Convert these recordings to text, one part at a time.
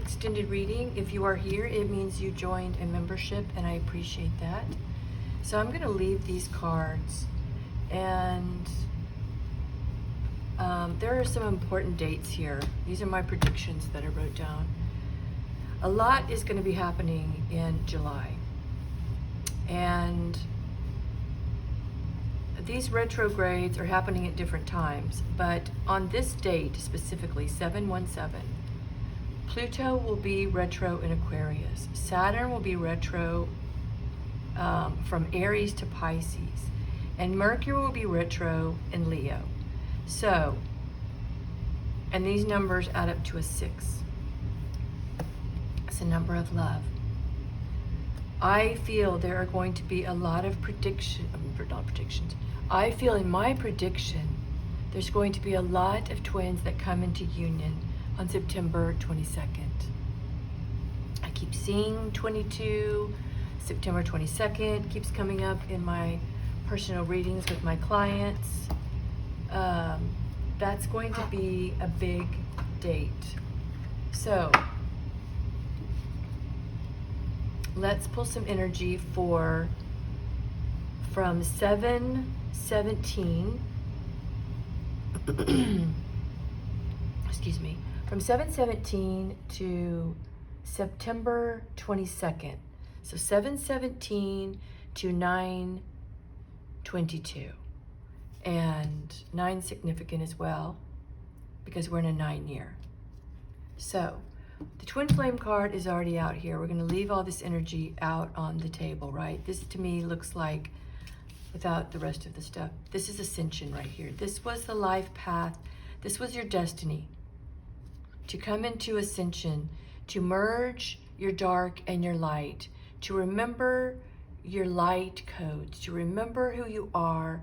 extended reading. If you are here, it means you joined a membership, and I appreciate that. So I'm going to leave these cards, and there are some important dates here. These are my predictions that I wrote down. A lot is going to be happening in July, and these retrogrades are happening at different times, but on this date specifically, 7/17, Pluto will be retro in Aquarius. Saturn will be retro from Aries to Pisces, and Mercury will be retro in Leo. So, and these numbers add up to a 6. It's a number of love. I feel there are going to be a lot of I feel in my prediction, there's going to be a lot of twins that come into union on September 22nd. I keep seeing 22, September 22nd keeps coming up in my personal readings with my clients. That's going to be a big date. So, let's pull some energy from 7/17, excuse me, from 7/17 to September 22nd. So 7/17 to 9/22. And 9 significant as well, because we're in a 9 year. So the twin flame card is already out here. We're going to leave all this energy out on the table, right? This to me looks like, without the rest of the stuff, this is ascension right here. This was the life path. This was your destiny. To come into ascension, to merge your dark and your light, to remember your light codes, to remember who you are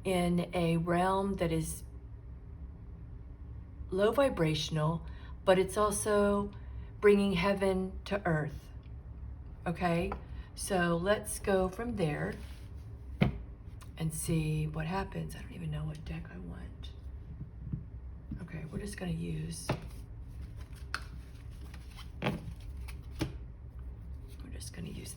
in a realm that is low vibrational, but it's also bringing heaven to earth. Okay, so let's go from there and see what happens. I don't even know what deck I want. Okay, we're just going to use,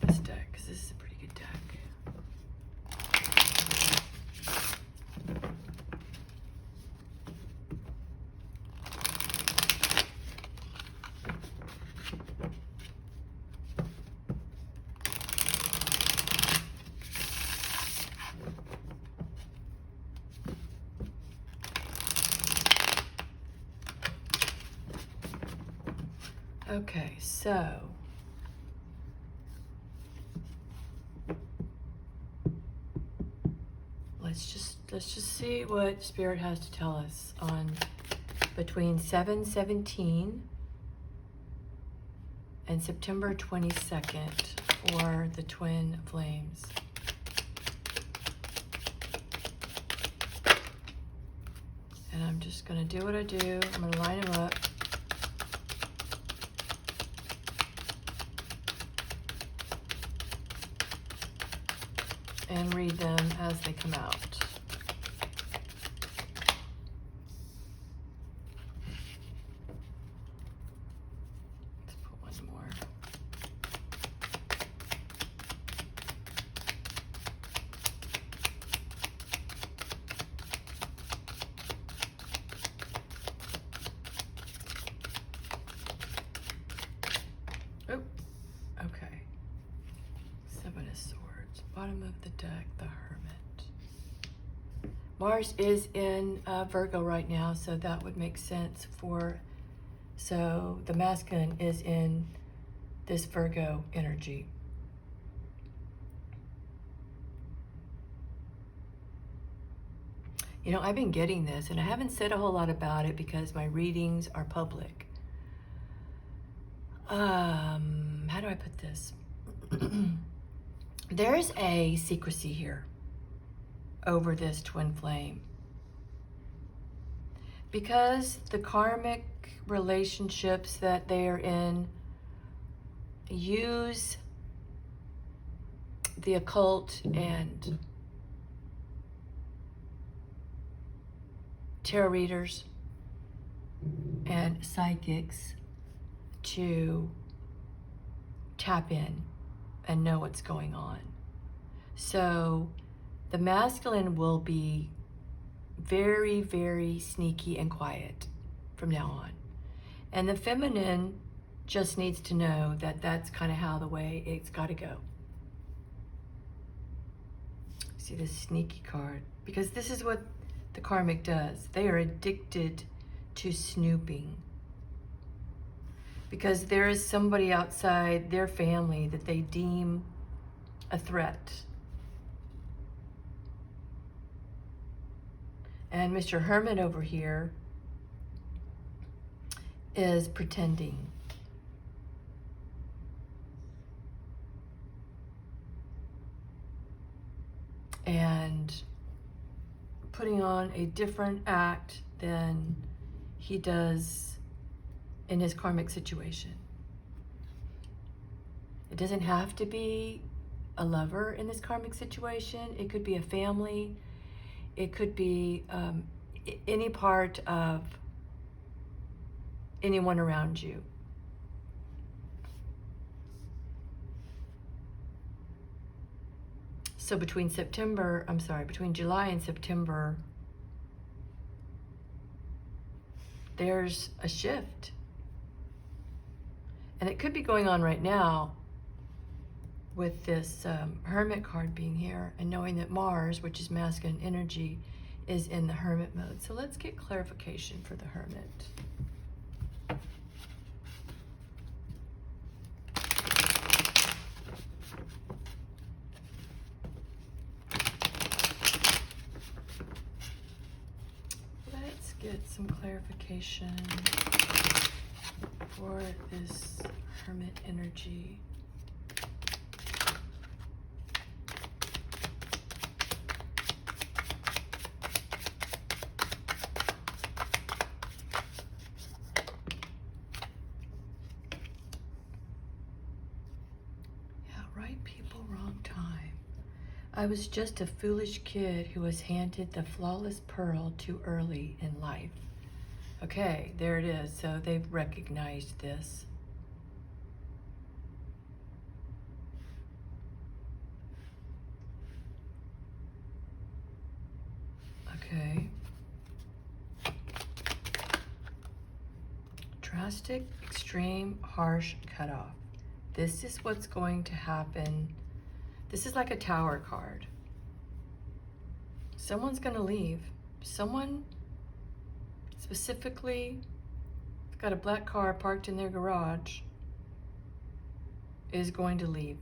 this deck because this is a pretty good deck. Okay, so let's just see what Spirit has to tell us on between 7/17 and September 22nd for the twin flames. And I'm just going to do what I do. I'm going to line them up. And read them as they come out. Let's put one more. Oh, okay. 7 of Swords. Bottom of the deck, the Hermit. Mars is in Virgo right now, so that would make sense so the masculine is in this Virgo energy. You know, I've been getting this, and I haven't said a whole lot about it because my readings are public. How do I put this? There's a secrecy here over this twin flame. Because the karmic relationships that they are in use the occult and tarot readers and psychics to tap in and know what's going on. So the masculine will be very, very sneaky and quiet from now on. And the feminine just needs to know that that's kind of how the way it's got to go. See this sneaky card? Because this is what the karmic does. They are addicted to snooping. Because there is somebody outside their family that they deem a threat. And Mr. Hermit over here is pretending. And putting on a different act than he does in his karmic situation. It doesn't have to be a lover in this karmic situation. It could be a family. It could be any part of anyone around you. So between July and September, there's a shift. And it could be going on right now with this Hermit card being here and knowing that Mars, which is masculine energy, is in the Hermit mode. So let's get clarification for the Hermit. Let's get some clarification for this Hermit energy. Right people, wrong time. I was just a foolish kid who was handed the flawless pearl too early in life. Okay, there it is. So they've recognized this. Okay. Drastic, extreme, harsh cutoff. This is what's going to happen. This is like a Tower card. Someone's going to leave. Someone specifically got a black car parked in their garage is going to leave.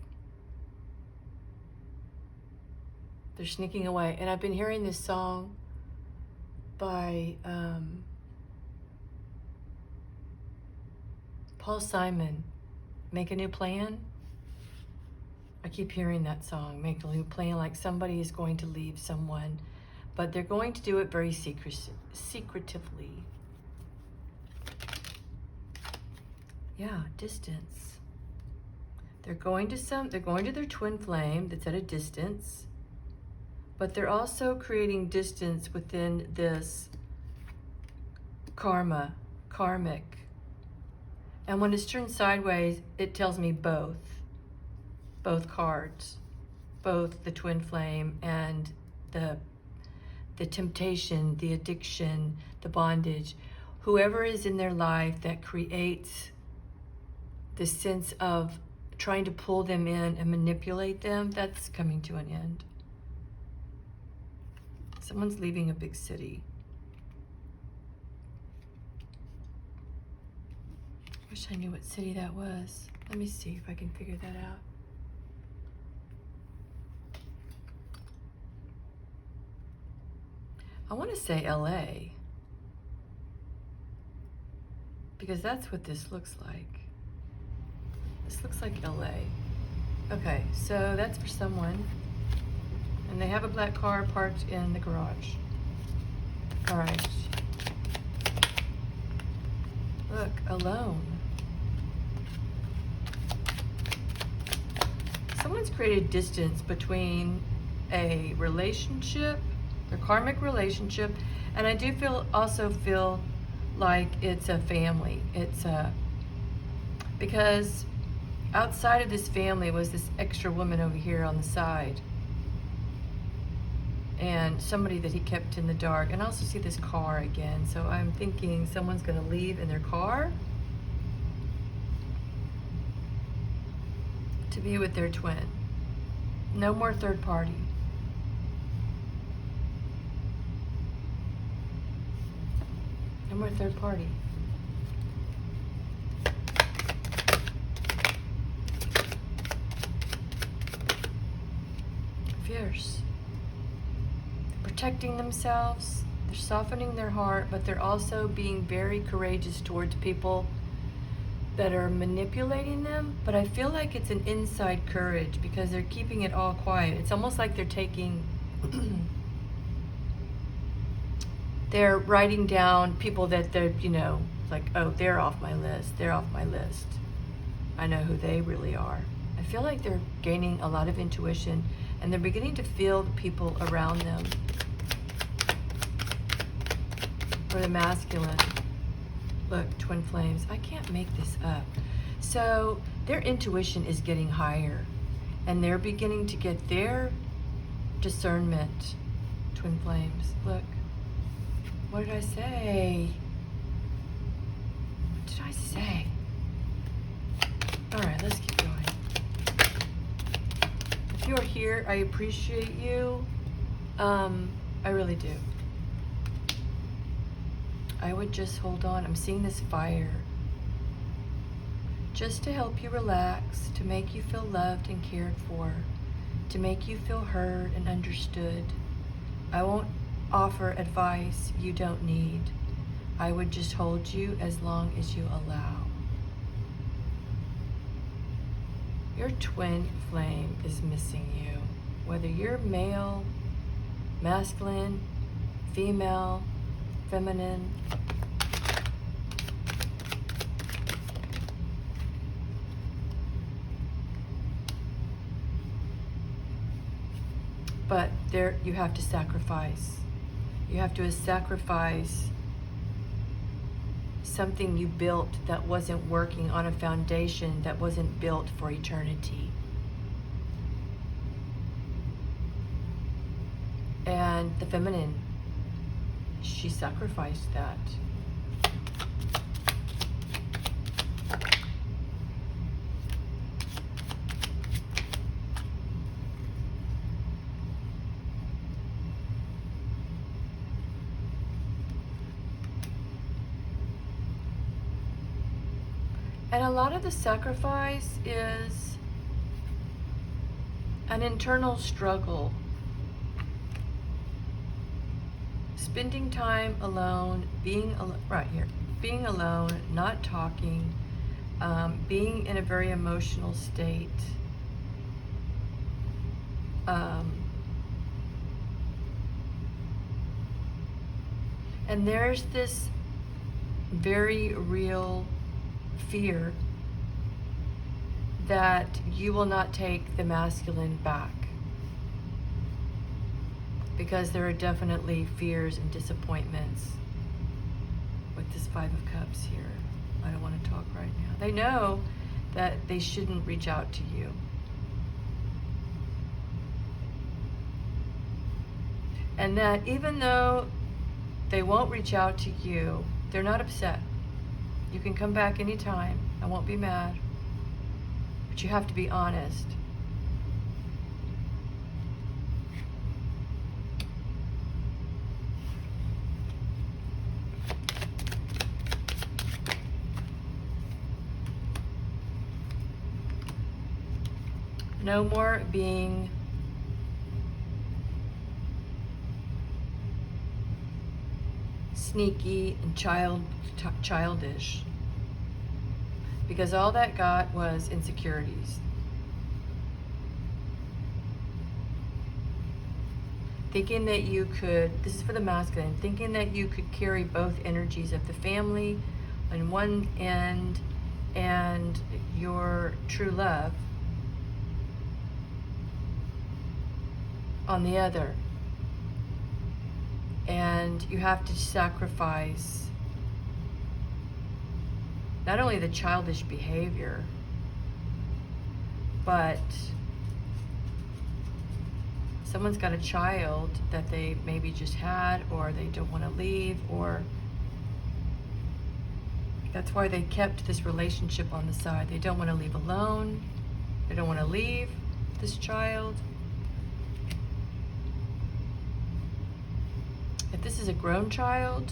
They're sneaking away. And I've been hearing this song by Paul Simon, Make a New Plan. I keep hearing that song, Make a New Plan, like somebody is going to leave someone, but they're going to do it very secretively. Yeah, distance. They're going to their twin flame that's at a distance, but they're also creating distance within this karmic. And when it's turned sideways, it tells me both cards, both the twin flame and the temptation, the addiction, the bondage. Whoever is in their life that creates this sense of trying to pull them in and manipulate them, that's coming to an end. Someone's leaving a big city. Wish I knew what city that was. Let me see if I can figure that out. I want to say LA, because that's what this looks like. This looks like LA. Okay, so that's for someone. And they have a black car parked in the garage. All right. Look, alone. Someone's created distance between a relationship, their karmic relationship, and I do also feel like it's a family. It's Because outside of this family was this extra woman over here on the side. And somebody that he kept in the dark. And I also see this car again. So I'm thinking someone's going to leave in their car to be with their twin. No more third party. No more third party. Fierce. Protecting themselves, they're softening their heart, but they're also being very courageous towards people that are manipulating them. But I feel like it's an inside courage because they're keeping it all quiet. It's almost like they're taking, they're writing down people that they're, you know, like, oh, they're off my list, they're off my list. I know who they really are. I feel like they're gaining a lot of intuition and they're beginning to feel the people around them. For the masculine, look, twin flames, I can't make this up. So their intuition is getting higher and they're beginning to get their discernment. Twin flames, look, what did I say? What did I say? All right, let's keep going. If you're here, I appreciate you. I really do. I would just hold on. I'm seeing this fire. Just to help you relax, to make you feel loved and cared for, to make you feel heard and understood. I won't offer advice you don't need. I would just hold you as long as you allow. Your twin flame is missing you. Whether you're male, masculine, female, feminine. But there, you have to sacrifice. You have to sacrifice something you built that wasn't working on a foundation that wasn't built for eternity. And the feminine, she sacrificed that. And a lot of the sacrifice is an internal struggle. Spending time alone, being right here, being alone, not talking, being in a very emotional state. And there's this very real fear that you will not take the masculine back, because there are definitely fears and disappointments with this Five of Cups here. I don't want to talk right now. They know that they shouldn't reach out to you. And that even though they won't reach out to you, they're not upset. You can come back anytime. I won't be mad. But you have to be honest. No more being sneaky and childish, because all that got was insecurities. Thinking that you could, this is for the masculine, thinking that you could carry both energies of the family on one end and your true love on the other. And you have to sacrifice not only the childish behavior, but someone's got a child that they maybe just had, or they don't want to leave, or that's why they kept this relationship on the side. They don't want to leave alone. They don't want to leave this child. If this is a grown child,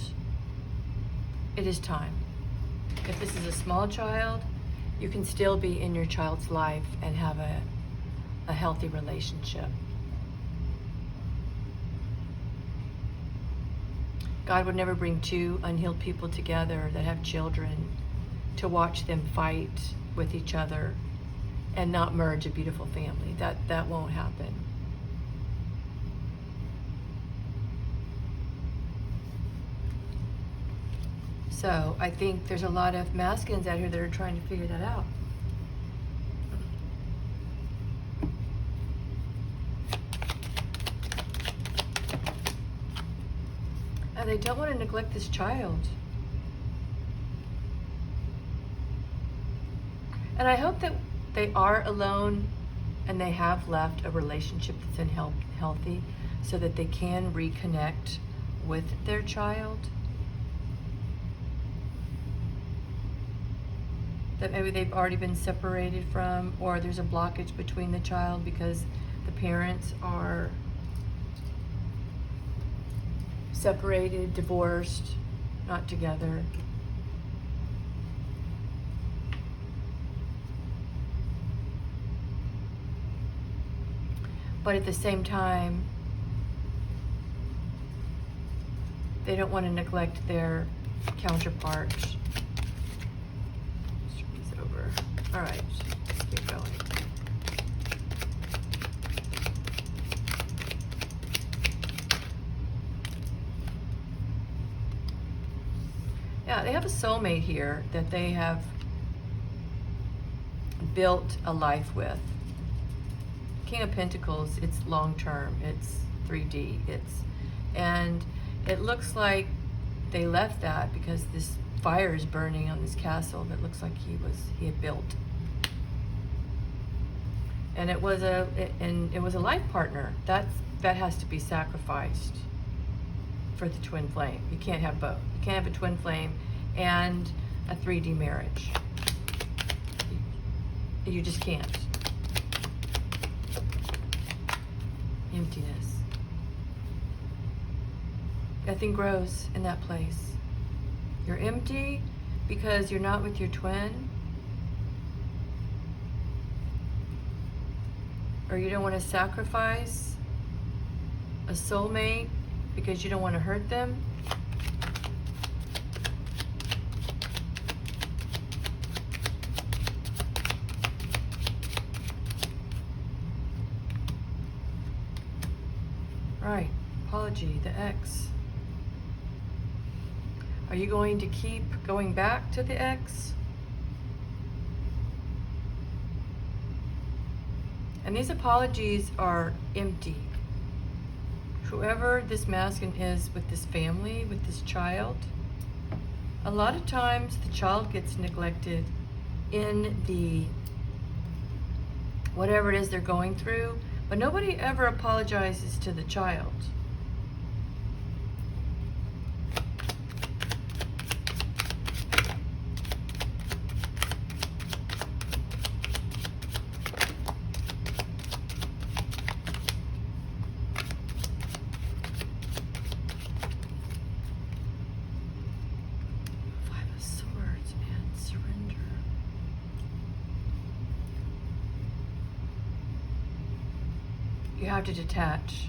it is time. If this is a small child, you can still be in your child's life and have a healthy relationship. God would never bring two unhealed people together that have children to watch them fight with each other and not merge a beautiful family. That won't happen. So I think there's a lot of masculines out here that are trying to figure that out. And they don't want to neglect this child. And I hope that they are alone and they have left a relationship that's healthy so that they can reconnect with their child. That maybe they've already been separated from, or there's a blockage between the child because the parents are separated, divorced, not together. But at the same time, they don't want to neglect their counterparts. All right, let's keep going. Yeah, they have a soulmate here that they have built a life with. King of Pentacles, it's long term, it's 3D, and it looks like they left that because this fire is burning on this castle that looks like he had built. And it was a life partner. That has to be sacrificed for the twin flame. You can't have both. You can't have a twin flame and a 3D marriage. You just can't. Emptiness. Nothing grows in that place. You're empty because you're not with your twin, or you don't want to sacrifice a soulmate because you don't want to hurt them. Right, apology, the ex. Are you going to keep going back to the ex? And these apologies are empty. Whoever this masculine is with this family, with this child, a lot of times the child gets neglected in the whatever it is they're going through, but nobody ever apologizes to the child. You have to detach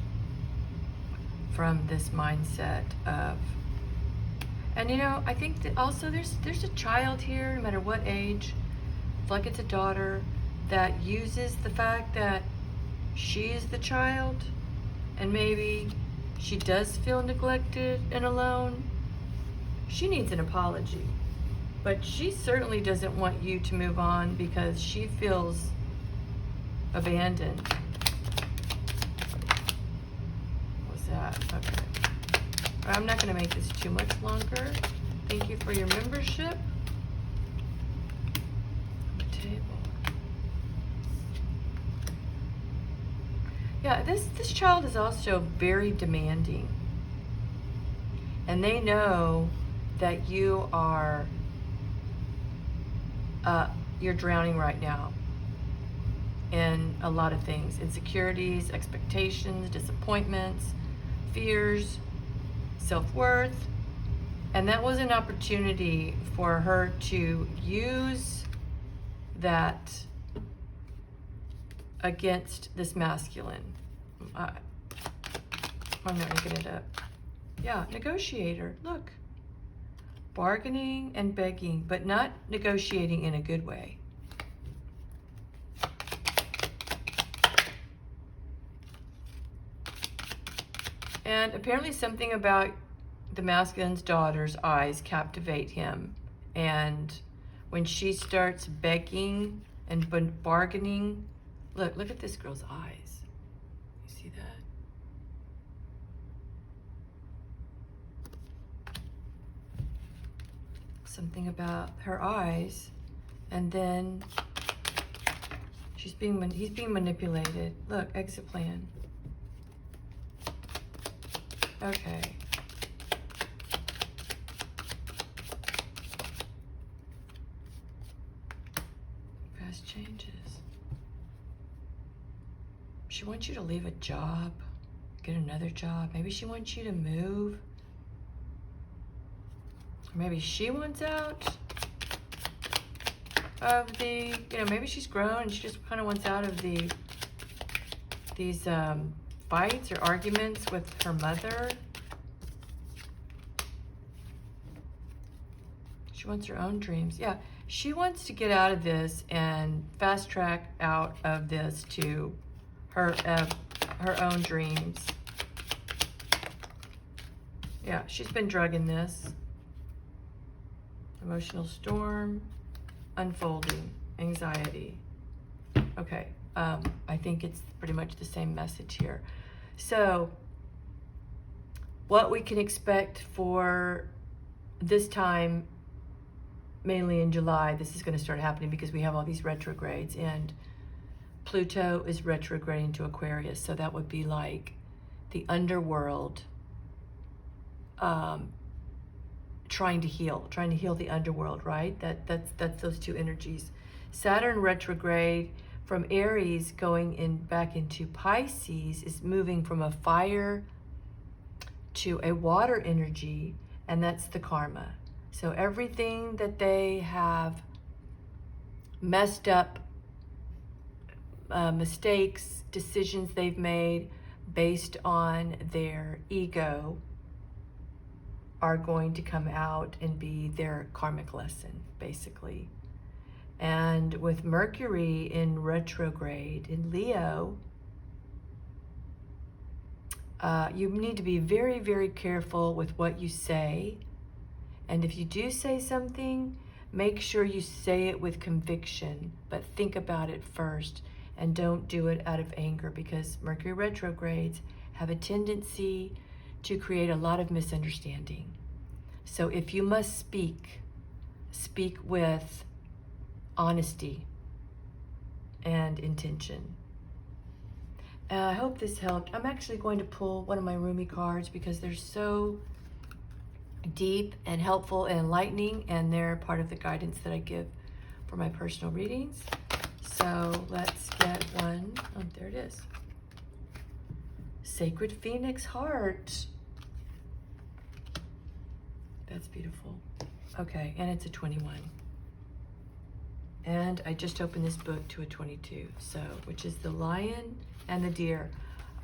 from this mindset of, and you know, I think that also there's a child here, no matter what age, it's like it's a daughter, that uses the fact that she is the child and maybe she does feel neglected and alone. She needs an apology, but she certainly doesn't want you to move on because she feels abandoned. That. Okay. I'm not going to make this too much longer. Thank you for your membership. table. Yeah, this child is also very demanding. And they know that you are, you're drowning right now in a lot of things. Insecurities, expectations, disappointments, fears, self-worth. And that was an opportunity for her to use that against this masculine. I'm not making it up. Yeah, negotiator. Look. Bargaining and begging, but not negotiating in a good way. And apparently something about the masculine's daughter's eyes captivate him. And when she starts begging and bargaining, look at this girl's eyes. You see that? Something about her eyes, and then he's being manipulated. Look, exit plan. Okay. Fast changes. She wants you to leave a job, get another job. Maybe she wants you to move. Maybe she wants out of the, maybe she's grown and she just kind of wants out of these fights or arguments with her mother. She wants her own dreams. Yeah, she wants to get out of this and fast track out of this to her own dreams. Yeah, she's been drugging this. Emotional storm, unfolding, anxiety. Okay, I think it's pretty much the same message here. So, what we can expect for this time, mainly in July, this is going to start happening because we have all these retrogrades, and Pluto is retrograding to Aquarius, so that would be like the underworld, trying to heal the underworld, right? That's those two energies. Saturn retrograde from Aries going back into Pisces is moving from a fire to a water energy, and that's the karma. So everything that they have messed up, mistakes, decisions they've made based on their ego, are going to come out and be their karmic lesson, basically. And with Mercury in retrograde in Leo, you need to be very, very careful with what you say. And if you do say something, make sure you say it with conviction, but think about it first, and don't do it out of anger, because Mercury retrogrades have a tendency to create a lot of misunderstanding. So if you must speak with honesty and intention. I hope this helped. I'm actually going to pull one of my Rumi cards because they're so deep and helpful and enlightening, and they're part of the guidance that I give for my personal readings. So let's get one. Oh, there it is. Sacred Phoenix Heart. That's beautiful. Okay, and it's a 21. And I just opened this book to a 22, so which is the lion and the deer.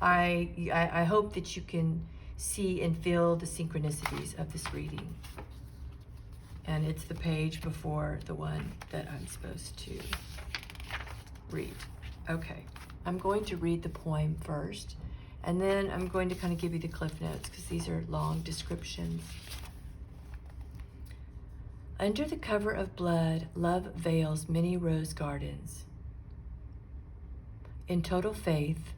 I hope that you can see and feel the synchronicities of this reading. And it's the page before the one that I'm supposed to read. Okay, I'm going to read the poem first, and then I'm going to kind of give you the cliff notes because these are long descriptions. Under the cover of blood, love veils many rose gardens. In total faith,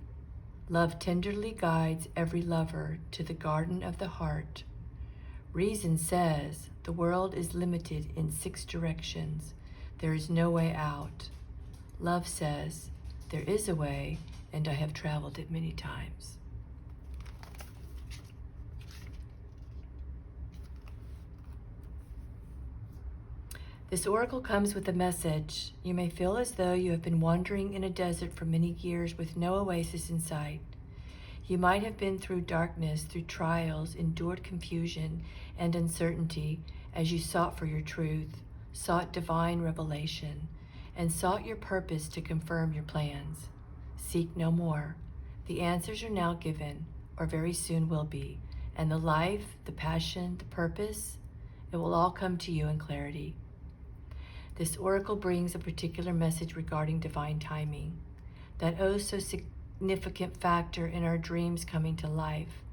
love tenderly guides every lover to the garden of the heart. Reason says the world is limited in 6 directions, There is no way out. Love says, there is a way, and I have traveled it many times. This oracle comes with a message. You may feel as though you have been wandering in a desert for many years with no oasis in sight. You might have been through darkness, through trials, endured confusion and uncertainty as you sought for your truth, sought divine revelation, and sought your purpose to confirm your plans. Seek no more. The answers are now given, or very soon will be, and the life, the passion, the purpose, it will all come to you in clarity. This oracle brings a particular message regarding divine timing, that oh so significant factor in our dreams coming to life.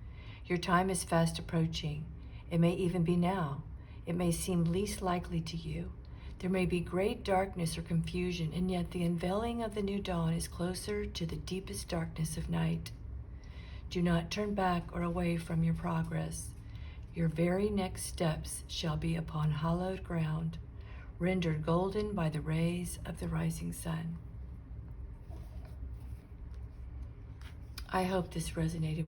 Your time is fast approaching. It may even be now. It may seem least likely to you. There may be great darkness or confusion, and yet the unveiling of the new dawn is closer to the deepest darkness of night. Do not turn back or away from your progress. Your very next steps shall be upon hallowed ground, rendered golden by the rays of the rising sun. I hope this resonated.